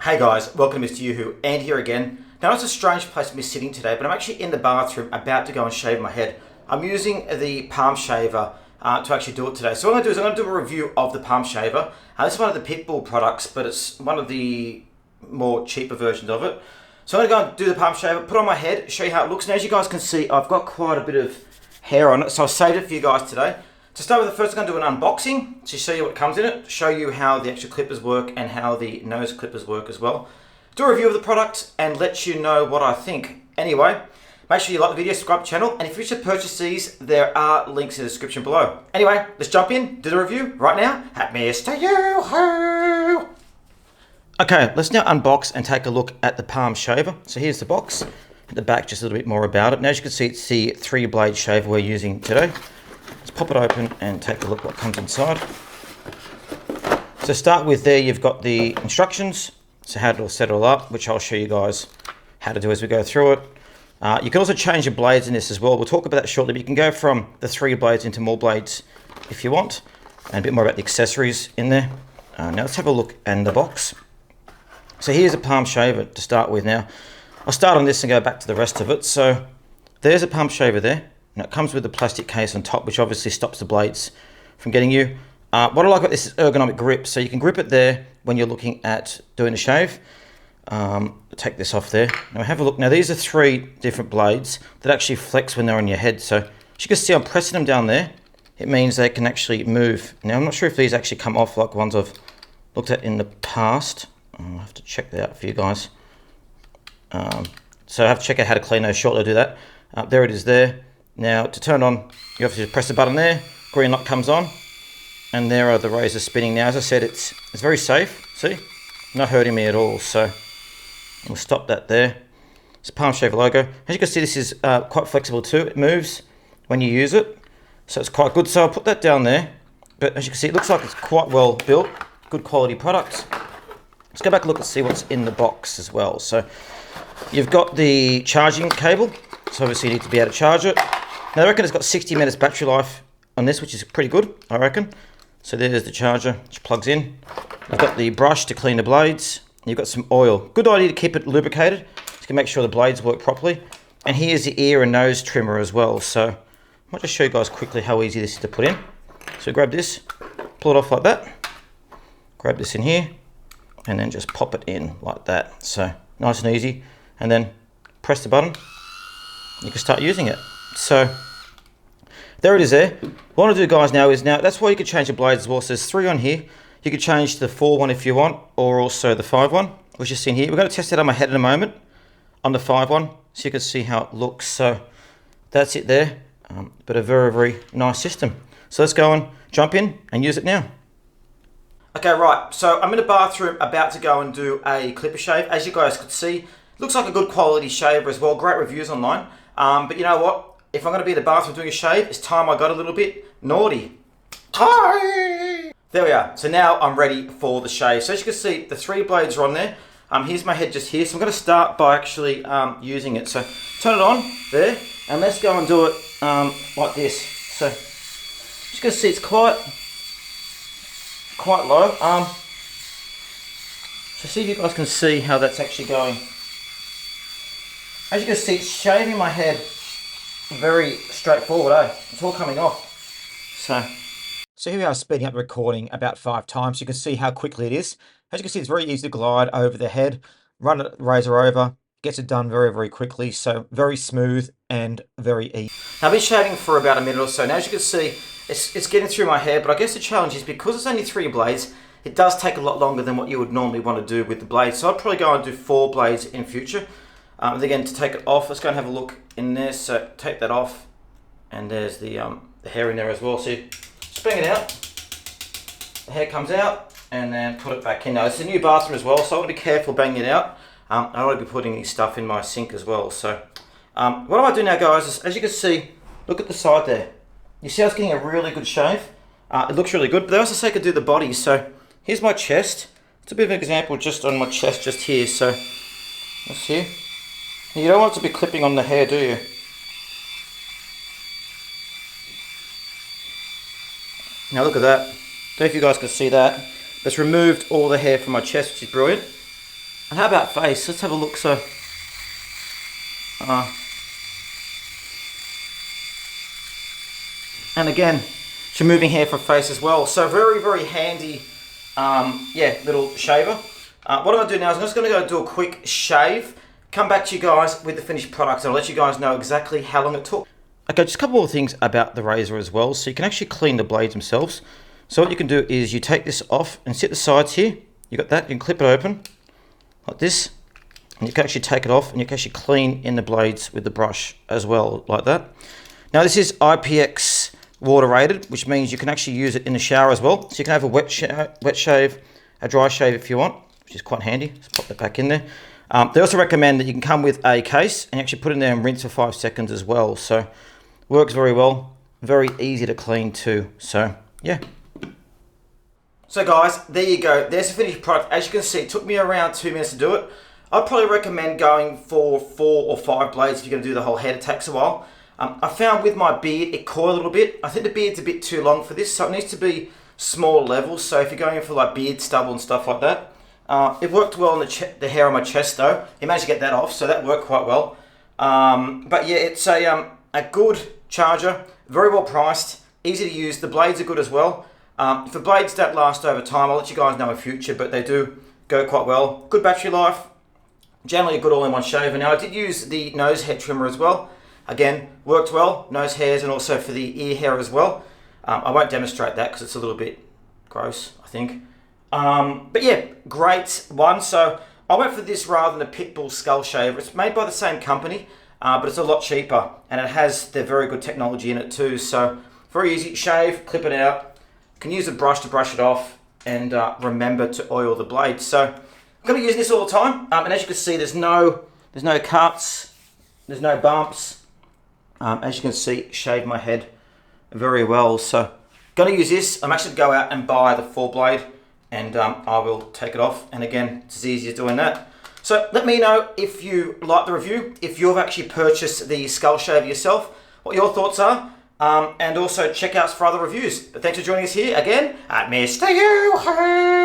Hey guys, welcome to MrYouWho, and here again. Now it's a strange place to be sitting today, but I'm actually in the bathroom about to go and shave my head. I'm using the palm shaver to actually do it today. So what I'm going to do is I'm going to do a review of the palm shaver. This is one of the Pitbull products, but it's one of the more cheaper versions of it. So I'm going to go and do the palm shaver, put it on my head, show you how it looks. And as you guys can see, I've got quite a bit of hair on it, so I've saved it for you guys today. To start with, first I'm going to do an unboxing to show you what comes in it, show you how the extra clippers work and how the nose clippers work as well. Do a review of the product and let you know what I think. Anyway, make sure you like the video, subscribe to the channel, and if you wish to purchase these, there are links in the description below. Anyway, let's jump in, do the review right now at MrYouWho. Okay, let's now unbox and take a look at the palm shaver. So here's the box. At the back, just a little bit more about it. Now, as you can see, it's the 3-blade shaver we're using today. Let's pop it open and take a look what comes inside. So start with there, you've got the instructions, so how to set it all up, which I'll show you guys how to do as we go through it. You can also change your blades in this as well. We'll talk about that shortly, but you can go from the 3 blades into more blades if you want, and a bit more about the accessories in there. Now let's have a look in the box. So here's a palm shaver to start with. Now I'll start on this and go back to the rest of it. So there's a palm shaver there. Now it comes with a plastic case on top, which obviously stops the blades from getting you. What I like about this is ergonomic grip. So you can grip it there when you're looking at doing a shave. Take this off there. Now have a look. Now these are 3 different blades that actually flex when they're on your head. So as you can see, I'm pressing them down there. It means they can actually move. Now I'm not sure if these actually come off like ones I've looked at in the past. I'll have to check that out for you guys. So I have to check out how to clean those shortly. I'll do that. There it is there. Now to turn on, you obviously just press the button there, green light comes on, and there are the razors spinning. Now, as I said, it's very safe, see? Not hurting me at all, so we'll stop that there. It's a palm shaver logo. As you can see, this is quite flexible too. It moves when you use it, so it's quite good. So I'll put that down there, but as you can see, it looks like it's quite well built, good quality product. Let's go back and look and see what's in the box as well. So you've got the charging cable, so obviously you need to be able to charge it. Now I reckon it's got 60 minutes battery life on this, which is pretty good, I reckon. So there's the charger, which plugs in. You've got the brush to clean the blades. You've got some oil. Good idea to keep it lubricated, so you can make sure the blades work properly. And here's the ear and nose trimmer as well. So I might just show you guys quickly how easy this is to put in. So grab this, pull it off like that. Grab this in here, and then just pop it in like that. So nice and easy. And then press the button. You can start using it. So there it is there. What I want to do, guys, now is that's why you can change the blades as well. So there's 3 on here. You can change to the 4 one if you want, or also the 5 one, which is in here. We're going to test it on my head in a moment on the 5 one, so you can see how it looks. So that's it there. But a very, very nice system. So let's go and jump in and use it now. Okay, right. So I'm in the bathroom about to go and do a clipper shave. As you guys could see, looks like a good quality shaver as well. Great reviews online. But you know what? If I'm going to be in the bathroom doing a shave, it's time I got a little bit naughty. Hi! There we are. So now I'm ready for the shave. So as you can see, the 3 blades are on there. Here's my head just here. So I'm going to start by actually using it. So turn it on there, and let's go and do it like this. So as you can see, it's quite low. So see if you guys can see how that's actually going. As you can see, it's shaving my head very straightforward, eh? It's all coming off. So here we are speeding up the recording about 5 times. You can see how quickly it is. As you can see, it's very easy to glide over the head, run the razor over, gets it done very, very quickly. So very smooth and very easy. Now I've been shaving for about a minute or so. Now as you can see, it's getting through my hair, but I guess the challenge is because it's only 3 blades, it does take a lot longer than what you would normally want to do with the blades. So I'd probably go and do 4 blades in future. And again, to take it off, let's go and have a look in there. So take that off, and there's the hair in there as well. So you just bring it out, the hair comes out, and then put it back in. Now it's a new bathroom as well, so I want to be careful banging it out. I don't want to be putting any stuff in my sink as well. So what I might do now, guys, is as you can see, look at the side there. You see how it's getting a really good shave? It looks really good, but they also say I could do the body. So here's my chest. It's a bit of an example just on my chest just here. So let's see. You don't want it to be clipping on the hair, do you? Now look at that. Don't know if you guys can see that. But it's removed all the hair from my chest, which is brilliant. And how about face? Let's have a look. So, and again, it's removing hair from face as well. So very, very handy, yeah, little shaver. What I'm going to do now is I'm just going to go do a quick shave, come back to you guys with the finished product, and I'll let you guys know exactly how long it took. Okay, just a couple more things about the razor as well. So you can actually clean the blades themselves. So what you can do is you take this off and sit the sides here. You got that, you can clip it open like this. And you can actually take it off and you can actually clean in the blades with the brush as well, like that. Now this is IPX water rated, which means you can actually use it in the shower as well. So you can have a wet shave, a dry shave if you want, which is quite handy. Just pop that back in there. They also recommend that you can come with a case and you actually put it in there and rinse for 5 seconds as well. So works very well, very easy to clean too. So yeah. So guys, there you go. There's the finished product. As you can see, it took me around 2 minutes to do it. I'd probably recommend going for 4 or 5 blades if you're going to do the whole head. It takes a while. I found with my beard, it coiled a little bit. I think the beard's a bit too long for this, so it needs to be small levels. So if you're going in for like beard stubble and stuff like that, it worked well on the hair on my chest though. It managed to get that off, so that worked quite well. But yeah, it's a good charger, very well priced, easy to use. The blades are good as well. If the blades don't last over time, I'll let you guys know in future, but they do go quite well. Good battery life. Generally a good all-in-one shaver. Now I did use the nose hair trimmer as well. Again, worked well, nose hairs and also for the ear hair as well. I won't demonstrate that because it's a little bit gross, I think. But yeah, great one. So I went for this rather than a Pitbull skull shaver. It's made by the same company, but it's a lot cheaper and it has the very good technology in it too. So very easy, shave, clip it out. You can use a brush to brush it off and remember to oil the blade. So I'm going to use this all the time, and as you can see, there's no cuts, there's no bumps. As you can see, shave my head very well. So going to use this. I'm actually going to go out and buy the 4-blade, and I will take it off. And again, it's as easy as doing that. So let me know if you like the review, if you've actually purchased the skull shaver yourself, what your thoughts are, and also check out for other reviews. But thanks for joining us here again at MrYouWho.